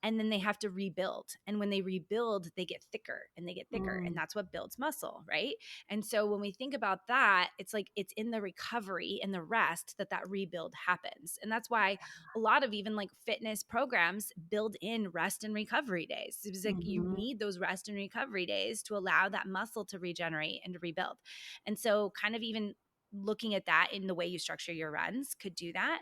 and then they have to rebuild. And when they rebuild, they get thicker and they get thicker, and Mm, that's what builds muscle, right? And so when we think about that, it's like it's in the recovery and the rest that that rebuild happens. And that's why a lot of even like fitness programs build in rest and recovery days. It's like you mhm. need those rest and recovery days to allow that muscle to regenerate and to rebuild. And so kind of even looking at that in the way you structure your runs could do that.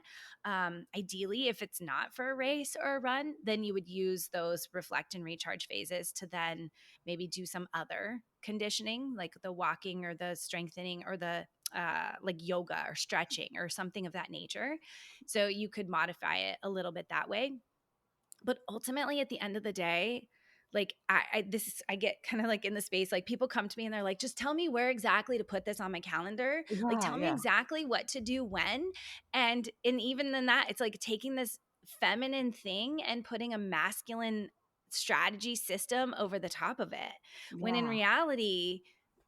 Ideally, if it's not for a race or a run, then you would use those reflect and recharge phases to then maybe do some other conditioning, like the walking or the strengthening or the like yoga or stretching or something of that nature. So you could modify it a little bit that way. But ultimately, at the end of the day, like I get kind of like in the space, like people come to me and they're like, just tell me where exactly to put this on my calendar. Like, Yeah, tell me yeah. exactly what to do when. And even then that, it's like taking this feminine thing and putting a masculine strategy system over the top of it. When in Yeah. reality,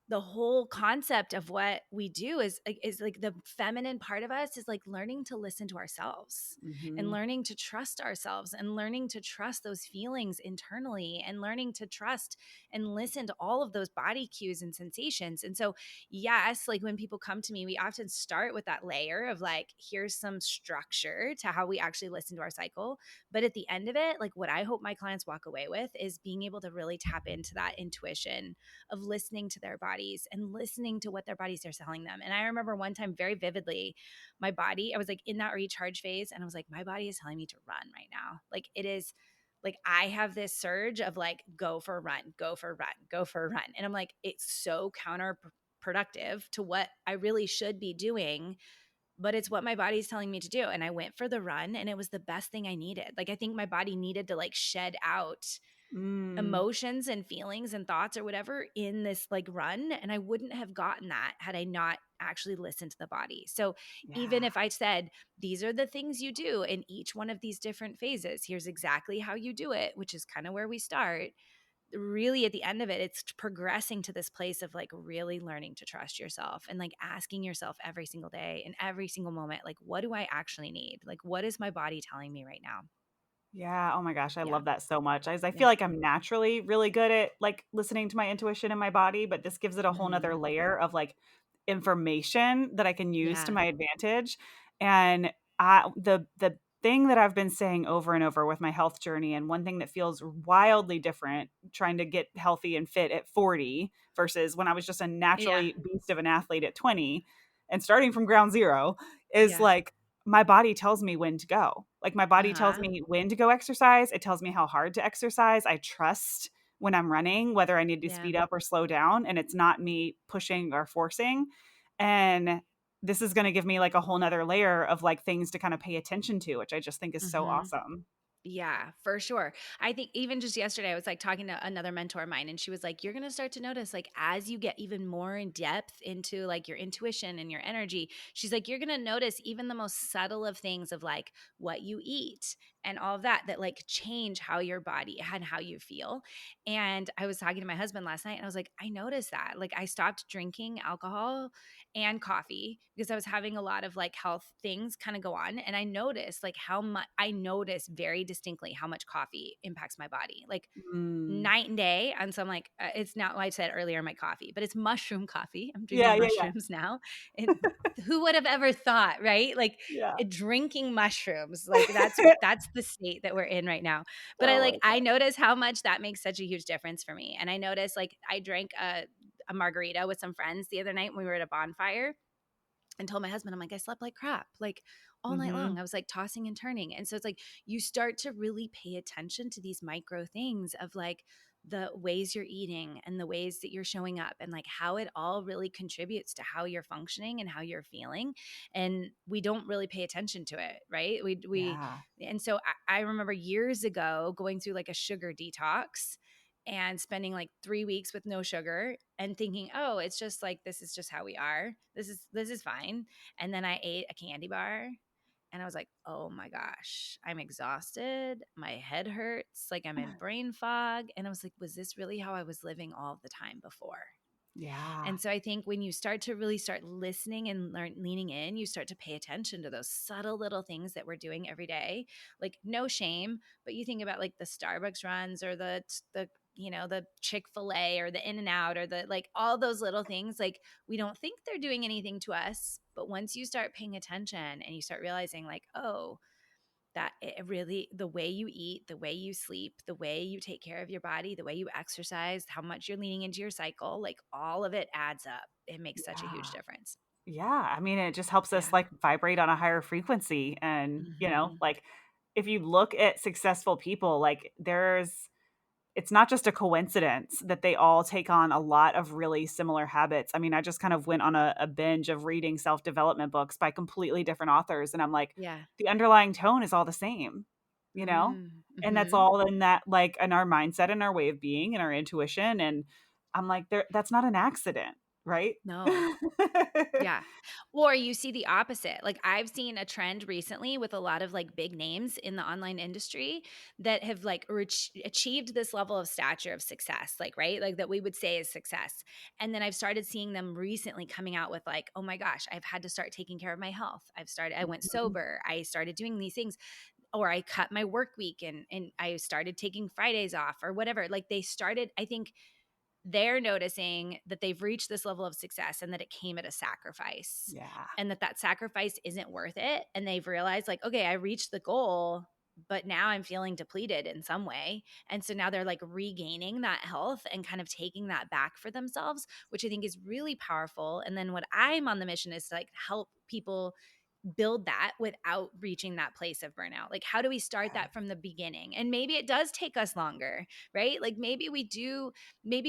the whole concept of what we do is like the feminine part of us is like learning to listen to ourselves and Mhm. learning to trust ourselves and learning to trust those feelings internally and learning to trust and listen to all of those body cues and sensations. And so, yes, like when people come to me, we often start with that layer of like, here's some structure to how we actually listen to our cycle. But at the end of it, like what I hope my clients walk away with is being able to really tap into that intuition of listening to their bodies and listening to what their bodies are telling them. And I remember one time very vividly, my body, I was like in that recharge phase and I was like, my body is telling me to run right now. Like it is like I have this surge of like, go for a run, go for a run, go for a run. And I'm like, it's so counterproductive to what I really should be doing, but it's what my body's telling me to do. And I went for the run and it was the best thing I needed. Like I think my body needed to like shed out Mm, emotions and feelings and thoughts or whatever in this like run, and I wouldn't have gotten that had I not actually listened to the body. So even yeah. if I said these are the things you do in each one of these different phases, here's exactly how you do it, which is kind of where we start, really at the end of it, it's progressing to this place of like really learning to trust yourself and like asking yourself every single day and every single moment, like what do I actually need, like what is my body telling me right now? Yeah, oh my gosh, I Yeah. love that so much. As I Yeah. feel like I'm naturally really good at, like, listening to my intuition in my body, but this gives it a whole Hmm. 'nother layer of, like, information that I can use to Yeah. my advantage, and the thing that I've been saying over and over with my health journey, and one thing that feels wildly different trying to get healthy and fit at 40 versus when I was just a Yeah. naturally beast of an athlete at 20 and starting from ground zero, is, Yeah. like, my body tells me when to go. Like, my body tells Uh-huh. me when to go exercise. It tells me how hard to exercise. I trust when I'm running, whether I need to Yeah. speed up or slow down, and it's not me pushing or forcing. And this is gonna give me, like, a whole 'nother layer of, like, things to kinda pay attention to, which I just think is so Mhm. awesome. Yeah, for sure. I think even just yesterday, I was like talking to another mentor of mine, and she was like, "You're going to start to notice, like, as you get even more in depth into like your intuition and your energy, she's like, you're going to notice even the most subtle of things of like what you eat and all of that like change how your body and how you feel. And I was talking to my husband last night and I was like, I noticed that. Like I stopped drinking alcohol and coffee because I was having a lot of like health things kind of go on. And I noticed like how much I noticed very distinctly how much coffee impacts my body. Like Mm. night and day. And so I'm like, it's not what I said earlier, my coffee, but it's mushroom coffee. I'm Yeah, drinking yeah, yeah. mushrooms now. And who would have ever thought, right? Like Yeah. drinking mushrooms, like that's the state that we're in right now. But Oh my I God. notice how much that makes such a huge difference for me. And I noticed like I drank a margarita with some friends the other night when we were at a bonfire and told my husband, I'm like, I slept like crap, like all night long. Mhm. I was like tossing and turning. And so it's like you start to really pay attention to these micro things of like the ways you're eating and the ways that you're showing up and like how it all really contributes to how you're functioning and how you're feeling. And we don't really pay attention to it, right? Yeah. And so I remember years ago going through like a sugar detox and spending like 3 weeks with no sugar and thinking, "Oh, it's just like this is just how we are. This is fine." And then I ate a candy bar and I was like, "Oh my gosh, I'm exhausted. My head hurts, like I'm in brain fog." And I was like, "Was this really how I was living all the time before?" Yeah. And so I think when you start to really start listening and leaning in, you start to pay attention to those subtle little things that we're doing every day. Like no shame, but you think about like the Starbucks runs or the the Chick-fil-A or the In-N-Out or the like all those little things, like we don't think they're doing anything to us, but once you start paying attention and you start realizing like, oh, that it really the way you eat, the way you sleep, the way you take care of your body, the way you exercise, how much you're leaning into your cycle, like all of it adds up. It makes such a huge Yeah. difference. Yeah. I mean, it just helps us Yeah. like vibrate on a higher frequency. And, Mhm. like if you look at successful people, like it's not just a coincidence that they all take on a lot of really similar habits. I mean, I just kind of went on a binge of reading self development books by completely different authors. And I'm like, Yeah. the underlying tone is all the same, you know? And that's Mhm. all in that, like, in our mindset and our way of being and our intuition. And I'm like, that's not an accident, right? No. Yeah. Or you see the opposite. Like I've seen a trend recently with a lot of like big names in the online industry that have like achieved this level of stature of success, like, right? Like that we would say is success. And then I've started seeing them recently coming out with like, oh my gosh, I've had to start taking care of my health. I went Mhm. sober. I started doing these things, or I cut my work week and I started taking Fridays off or whatever. Like they started, I think they're noticing that they've reached this level of success and that it came at a sacrifice Yeah. and that sacrifice isn't worth it. And they've realized like, okay, I reached the goal, but now I'm feeling depleted in some way. And so now they're like regaining that health and kind of taking that back for themselves, which I think is really powerful. And then what I'm on the mission is to like help people build that without reaching that place of burnout. Like, how do we start that from the beginning? And maybe it does take us longer, right? Like, maybe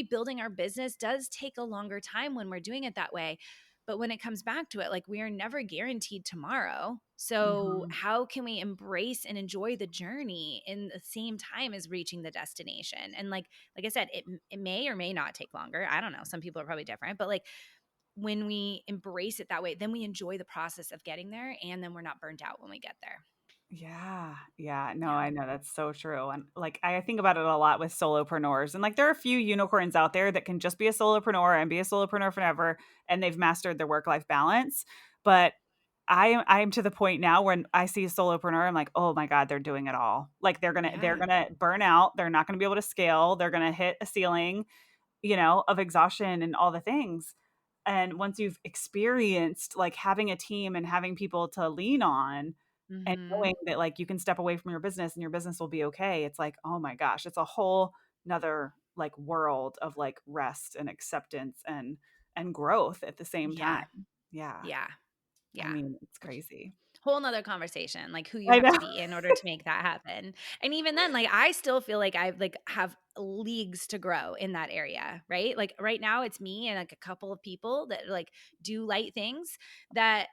building our business does take a longer time when we're doing it that way. But when it comes back to it, like, we are never guaranteed tomorrow. So, Mhm. how can we embrace and enjoy the journey in the same time as reaching the destination? And like I said, it may or may not take longer. I don't know. Some people are probably different, but like when we embrace it that way, then we enjoy the process of getting there and then we're not burnt out when we get there. Yeah. Yeah. No, Yeah. I know that's so true. And like I think about it a lot with solopreneurs. And like there are a few unicorns out there that can just be a solopreneur and be a solopreneur forever and they've mastered their work-life balance. But I'm to the point now when I see a solopreneur, I'm like, oh my God, they're doing it all. Like they're Yeah. gonna burn out. They're not gonna be able to scale. They're gonna hit a ceiling, of exhaustion and all the things. And once you've experienced like having a team and having people to lean on and Mhm. knowing that like you can step away from your business and your business will be okay, it's like, oh my gosh, it's a whole another like world of like rest and acceptance and growth at the same Yeah. time. Yeah. Yeah. I Yeah. mean, it's Which crazy. whole nother conversation, like who you I have know. to be in order to make that happen. And even then, like I still feel like I like have leagues to grow in that area, right? Like right now it's me and like a couple of people that like do light things that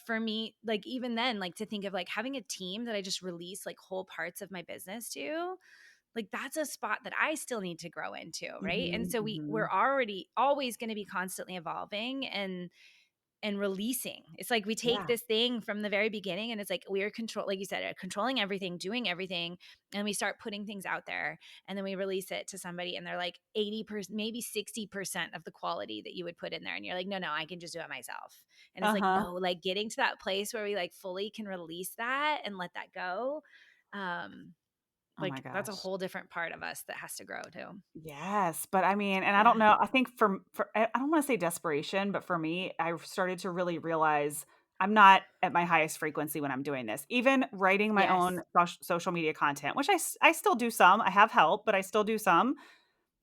for me, like even then, like to think of like having a team that I just release like whole parts of my business to, like that's a spot that I still need to grow into, right? And Mhm, so we're mhm. already always going to be constantly evolving and releasing. It's like we take Yeah. this thing from the very beginning and it's like we're like you said, controlling everything, doing everything, and we start putting things out there and then we release it to somebody and they're like 80%, maybe 60% of the quality that you would put in there. And you're like, no, I can just do it myself. And it's like, Uh-huh. no, like getting to that place where we like fully can release that and let that go. Um, Oh my like that's a gosh. whole different part of us that has to grow too. Yes, but I mean, and I Yeah. don't know, I think for I don't wanna say desperation, but for me, I started to really realize I'm not at my highest frequency when I'm doing this. Even writing my Yes. own social media content, which I still do some. I have help, but I still do some.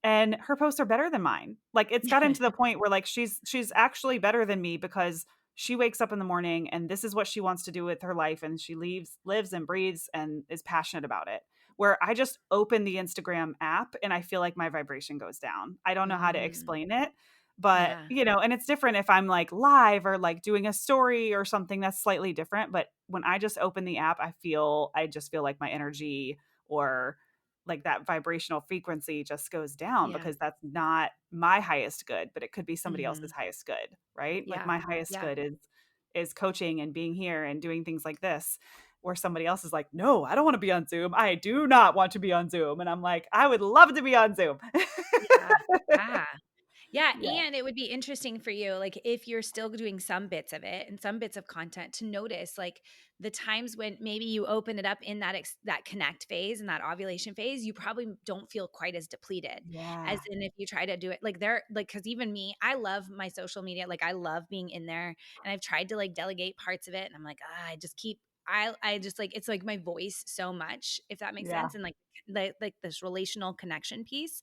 And her posts are better than mine. Like, it's gotten to the point where, like, she's actually better than me because she wakes up in the morning and this is what she wants to do with her life, and she lives and breathes and is passionate about it. Where I just open the Instagram app and I feel like my vibration goes down. I don't know how to Mm, explain it, but, yeah. and it's different if I'm, like, live or, like, doing a story or something that's slightly different, but when I just open the app, I just feel like my energy or like that vibrational frequency just goes down Yeah. because that's not my highest good, but it could be somebody else's Mhm. highest good, right? Like Yeah. my highest Yeah. good is coaching and being here and doing things like this, where somebody else is like, "No, I don't want to be on Zoom. I do not want to be on Zoom." And I'm like, "I would love to be on Zoom." Yeah. Yeah. Yeah, Yeah. and it would be interesting for you, like, if you're still doing some bits of it and some bits of content to notice, like, the times when maybe you open it up in that connect phase and that ovulation phase, you probably don't feel quite as depleted as Yeah. in if you try to do it like, there like, because even me, I love my social media, like, I love being in there, and I've tried to, like, delegate parts of it, and I'm like, "Ah, I just keep." I just, like it's, like, my voice so much, if that makes Yeah. sense, and, like, this relational connection piece.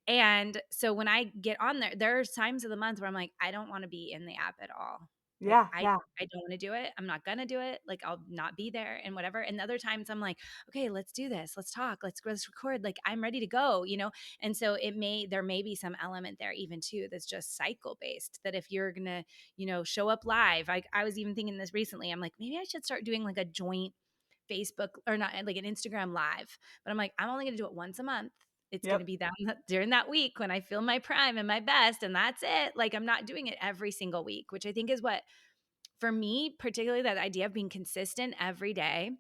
And so when I get on there, there's times of the month where I'm like, I don't want to be in the app at all. Like Yeah. Yeah. I don't want to do it. I'm not gonna do it. Like I'll not be there and whatever. And other times I'm like, okay, let's do this. Let's talk. Let's record. Like I'm ready to go, you know? And so there may be some element there even too that's just cycle based. That if you're gonna, show up live, I was even thinking this recently. I'm like, maybe I should start doing like a joint Facebook or not like an Instagram live. But I'm like, I'm only going to do it once a month. It's going to Yep. be that during that week when I feel my prime and my best, and that's it. Like I'm not doing it every single week, which I think is what for me, particularly that idea of being consistent every day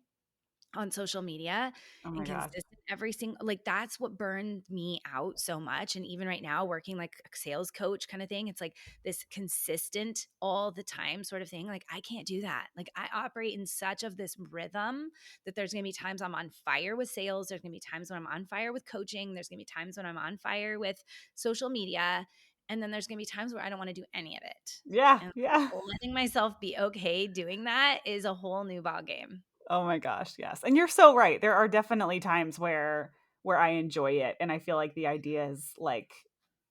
on social media Oh and my gosh. consistent every single like that's what burned me out so much. And even right now working like a sales coach kind of thing, it's like this consistent all the time sort of thing. Like I can't do that. Like I operate in such of this rhythm that there's going to be times I'm on fire with sales, there's going to be times when I'm on fire with coaching, there's going to be times when I'm on fire with social media, and then there's going to be times where I don't want to do any of it. Yeah. And Yeah. letting myself be okay doing that is a whole new ball game. Oh my gosh, yes. And you're so right. There are definitely times where I enjoy it and I feel like the ideas like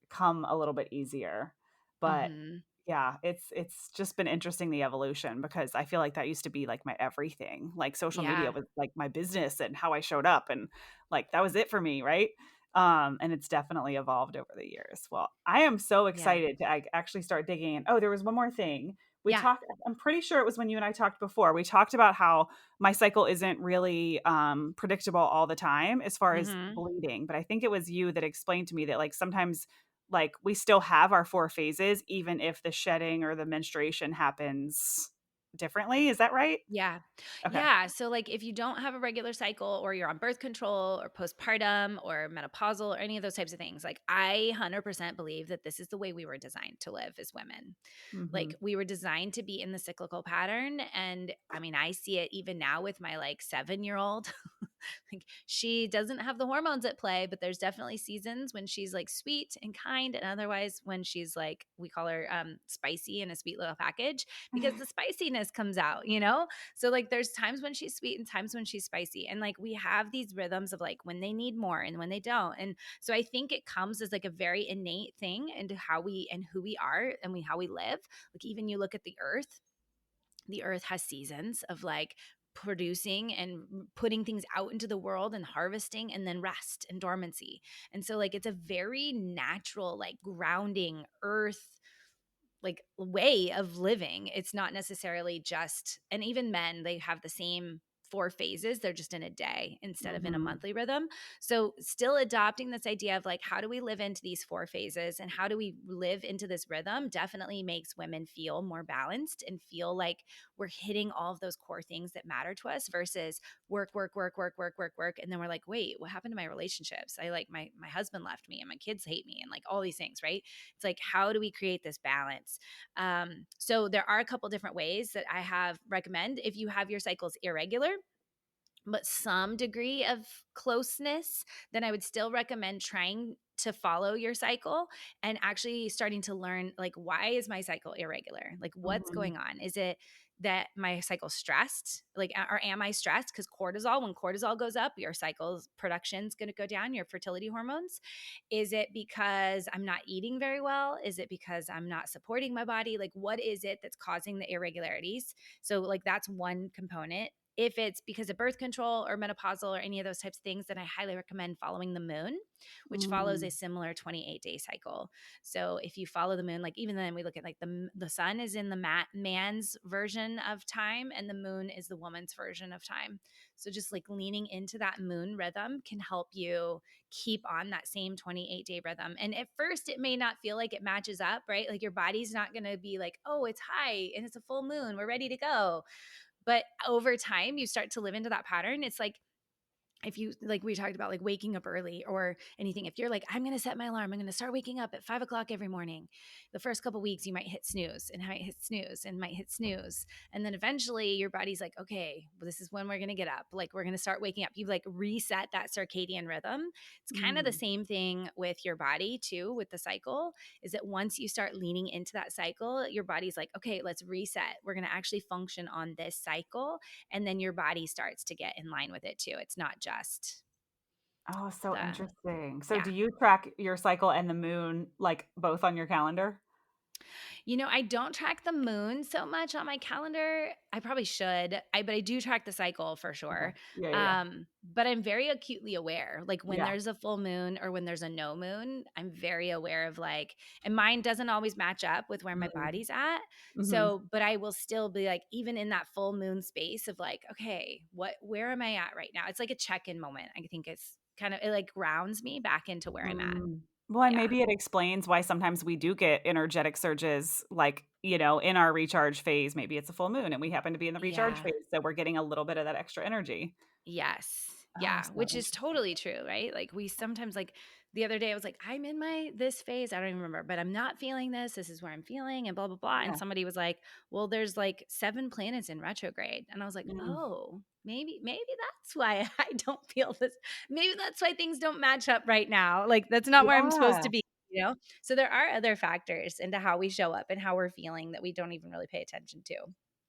come a little bit easier. But Mhm. yeah, it's just been interesting the evolution because I feel like that used to be like my everything. Like social media Yeah. was like my business and how I showed up and like that was it for me, right? And it's definitely evolved over the years. Well, I am so Yeah. excited to actually start digging in. Oh, there was one more thing. We Yeah. talked I'm pretty sure it was when you and I talked before. We talked about how my cycle isn't really predictable all the time as far as Mhm. bleeding, but I think it was you that explained to me that like sometimes like we still have our 4 phases even if the shedding or the menstruation happens differently. Is that right? Yeah. Okay. Yeah. So, like, if you don't have a regular cycle or you're on birth control or postpartum or menopausal or any of those types of things, like, I 100% believe that this is the way we were designed to live as women. Like Mhm. we were designed to be in the cyclical pattern. And I mean, I see it even now with my like 7-year-old. Like she doesn't have the hormones at play, but there's definitely seasons when she's like sweet and kind, and otherwise when she's like we call her spicy in a sweet little package because the spiciness comes out, you know? So like there's times when she's sweet and times when she's spicy. And like we have these rhythms of like when they need more and when they don't. And so I think it comes as like a very innate thing into how we and who we are and how we live. Like even you look at the earth has seasons of like producing and putting things out into the world and harvesting and then rest and dormancy. And so like it's a very natural like grounding earth like way of living. It's not necessarily just, and even men, they have the same 4 phases. They're just in a day instead of in a Mhm. monthly rhythm. So still adopting this idea of like, how do we live into these 4 phases and how do we live into this rhythm definitely makes women feel more balanced and feel like we're hitting all of those core things that matter to us versus work, work, work, work, work, work, work. And then we're like, wait, what happened to my relationships? I like my husband left me and my kids hate me and like all these things, right? It's like, how do we create this balance? So there are a couple different ways that I have recommend if you have your cycles irregular but some degree of closeness, then I would still recommend trying to follow your cycle and actually starting to learn like, why is my cycle irregular? Like, what's Mhm. going on? Is it that my cycle's stressed? Like, or am I stressed? Because cortisol, when cortisol goes up, your cycle's production's going to go down, your fertility hormones. Is it because I'm not eating very well? Is it because I'm not supporting my body? Like, what is it that's causing the irregularities? So, like, that's one component. If it's because of birth control or menopausal or any of those types of things, then I highly recommend following the moon, which follows a Mm. similar 28-day cycle. So if you follow the moon, like even then we look at like the sun is in the man's version of time and the moon is the woman's version of time. So just like leaning into that moon rhythm can help you keep on that same 28-day rhythm. And at first it may not feel like it matches up, right? Like your body's not going to be like, "Oh, it's high and it's a full moon. We're ready to go." But over time, you start to live into that pattern. It's like if you like we talked about like waking up early or anything, if you're like, I'm going to set my alarm, I'm going to start waking up at 5 o'clock every morning. The first couple weeks you might hit snooze and might hit snooze and might hit snooze. And then eventually your body's like, okay, well, this is when we're going to get up. Like we're going to start waking up. You've like reset that circadian rhythm. It's kind of the Mm. same thing with your body too, with the cycle, is that once you start leaning into that cycle, your body's like, okay, let's reset. We're going to actually function on this cycle and then your body starts to get in line with it too. It's not just Oh, so the interesting. So yeah. do you track your cycle and the moon, like, both on your calendar? You know, I don't track the moon so much on my calendar. I probably should. But I do track the cycle for Okay. sure. Yeah, yeah, yeah. But I'm very acutely aware. Like when Yeah. there's a full moon or when there's a no moon, I'm very aware of like, and mine doesn't always match up with where my Mm. body's at. Mhm. So, but I will still be like, even in that full moon space of like, okay, where am I at right now? It's like a check-in moment. I think it's kind of, it like grounds me back into where I'm at. Mm. Well, and Yeah. maybe it explains why sometimes we do get energetic surges, like, in our recharge phase. Maybe it's a full moon and we happen to be in the recharge Yeah. phase, so we're getting a little bit of that extra energy. Yes. Oh, Yeah, so which is interesting. totally true, right? Like we sometimes like the other day I was like, I'm in my this phase, I don't even remember, but I'm not feeling this. This is where I'm feeling and blah blah blah. And Yeah. somebody was like, well, there's like 7 planets in retrograde. And I was like, Mm. oh, maybe that's why I don't feel this. Maybe that's why things don't match up right now. Like that's not where I'm supposed Yeah. to be, you know? So there are other factors into how we show up and how we're feeling that we don't even really pay attention to.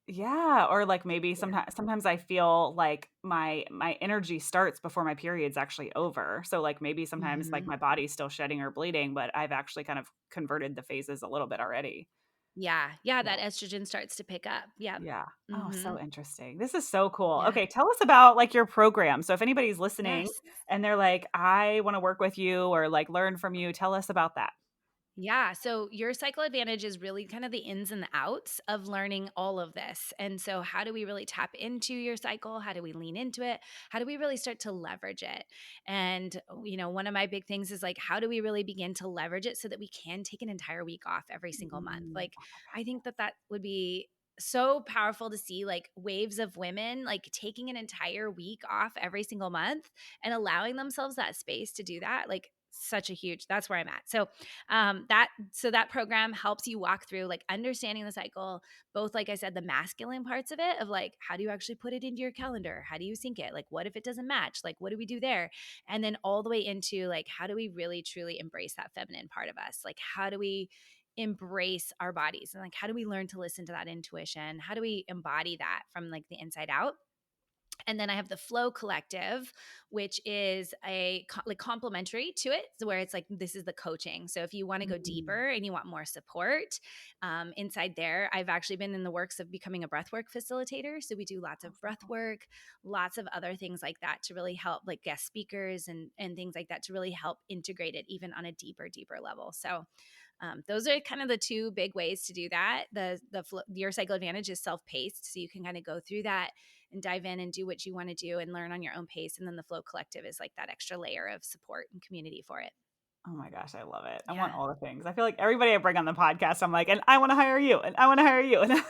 Yeah, or, like, maybe Yeah. sometimes I feel like my energy starts before my period's actually over. So, like, maybe sometimes, like, Mhm. my body's still shedding or bleeding, but I've actually kind of converted the phases a little bit already. Yeah. Yeah, Yeah. that estrogen starts to pick up. Yep. Yeah. Oh, so Mhm. interesting. This is so cool. Yeah. Okay, tell us about, like, your program. So if anybody's listening Yes. and they're like, "I wanna work with you," or, like, "learn from you," tell us about that. Yeah. So your cycle advantage is really kind of the ins and the outs of learning all of this. And so, how do we really tap into your cycle? How do we lean into it? How do we really start to leverage it? And, one of my big things is like, how do we really begin to leverage it so that we can take an entire week off every single month? Mm. Like, I think that would be so powerful to see like waves of women like taking an entire week off every single month and allowing themselves that space to do that like such a huge that's where I'm at. So that program helps you walk through like understanding the cycle, both like I said, the masculine parts of it of like how do you actually put it into your calendar? How do you sync it? Like what if it doesn't match? Like what do we do there? And then all the way into like how do we really truly embrace that feminine part of us? Like how do we embrace our bodies and like how do we learn to listen to that intuition? How do we embody that from like the inside out? And then I have the Flow Collective, which is like complementary to it, so where it's like this is the coaching. So if you want to go Mm. deeper and you want more support, inside there, I've actually been in the works of becoming a breathwork facilitator. So we do lots of breath work, lots of other things like that to really help, like guest speakers and things like that to really help integrate it even on a deeper level. So Those are kind of the two big ways to do that. Your Cycle Advantage is self-paced, so you can kind of go through that and dive in and do what you want to do and learn on your own pace. And then the Flow Collective is like that extra layer of support and community for it. Oh my gosh, I love it. I want Yeah. all the things. I feel like everybody I bring on the podcast, I'm like, and I want to hire you, and I want to hire you. And Isn't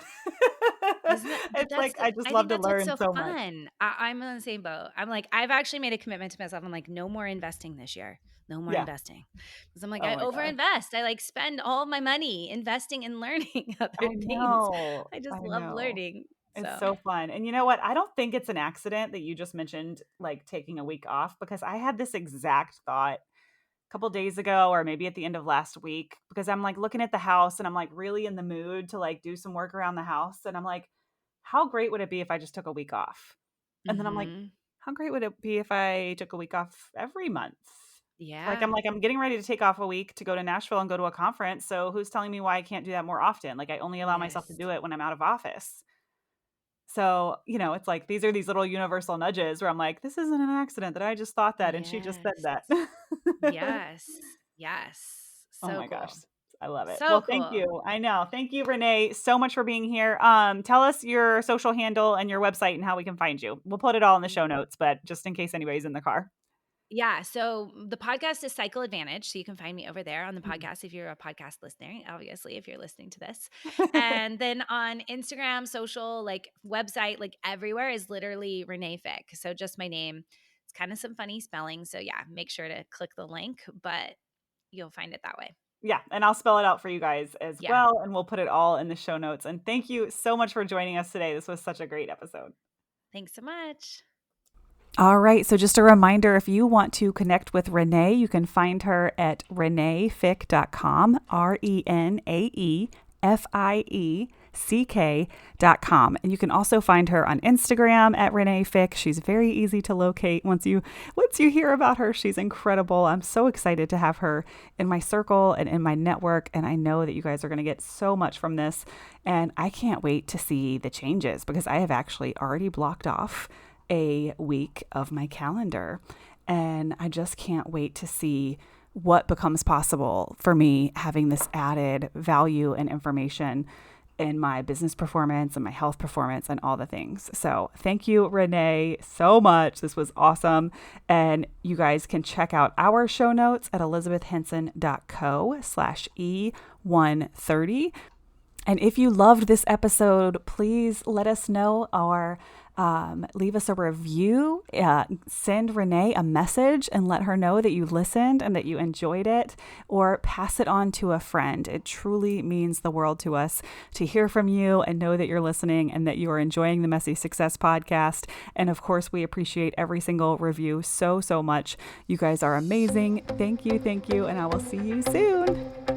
that, but it's like, I just I love think to that's what's learn so so much. fun. I'm in the same boat. I'm like, I've actually made a commitment to myself. I'm like, no more investing this year. No more Yeah. investing. Because I'm like, Oh I my gosh. overinvest. I like spend all my money investing in learning other I things. know. I just I love know. learning. It's So, so fun. And you know what? I don't think it's an accident that you just mentioned like taking a week off, because I had this exact thought a couple days ago, or maybe at the end of last week, because I'm like looking at the house and I'm like really in the mood to like do some work around the house, and I'm like, how great would it be if I just took a week off? And then I'm like, mhm. how great would it be if I took a week off every month? Yeah. Like I'm getting ready to take off a week to go to Nashville and go to a conference. So who's telling me why I can't do that more often? Like I only allow myself to Yes. do it when I'm out of office. So, it's like these are these little universal nudges where I'm like, this isn't an accident that I just thought that and she just said Yes. that. Yes. Yes. Oh So my gosh. cool. I love it. So Well, thank cool. you. I know. Thank you, Renae, so much for being here. Tell us your social handle and your website and how we can find you. We'll put it all in the show notes, but just in case anybody's in the car. Yeah. So the podcast is Cycle Advantage. So you can find me over there on the Mm. podcast if you're a podcast listener, obviously, if you're listening to this. And then on Instagram, social, like website, like everywhere is literally Renae Fieck. So just my name. It's kind of some funny spelling. So yeah, make sure to click the link, but you'll find it that way. Yeah, and I'll spell it out for you guys as Yeah. well, and we'll put it all in the show notes. And thank you so much for joining us today. This was such a great episode. Thanks so much. All right. So just a reminder, if you want to connect with Renae, you can find her at renaefieck.com, RenaeFieck.com. And you can also find her on Instagram at Renae Fieck. She's very easy to locate. Once you hear about her, she's incredible. I'm so excited to have her in my circle and in my network. And I know that you guys are going to get so much from this. And I can't wait to see the changes, because I have actually already blocked off a week of my calendar. And I just can't wait to see what becomes possible for me having this added value and information in my business performance and my health performance and all the things. So thank you, Renae, so much. This was awesome. And you guys can check out our show notes at elizabethhenson.co/E130. And if you loved this episode, please let us know, or leave us a review. Send Renae a message and let her know that you listened and that you enjoyed it, or pass it on to a friend. It truly means the world to us to hear from you and know that you're listening and that you are enjoying the Messy Success podcast. And of course, we appreciate every single review so, so much. You guys are amazing. Thank you. And I will see you soon.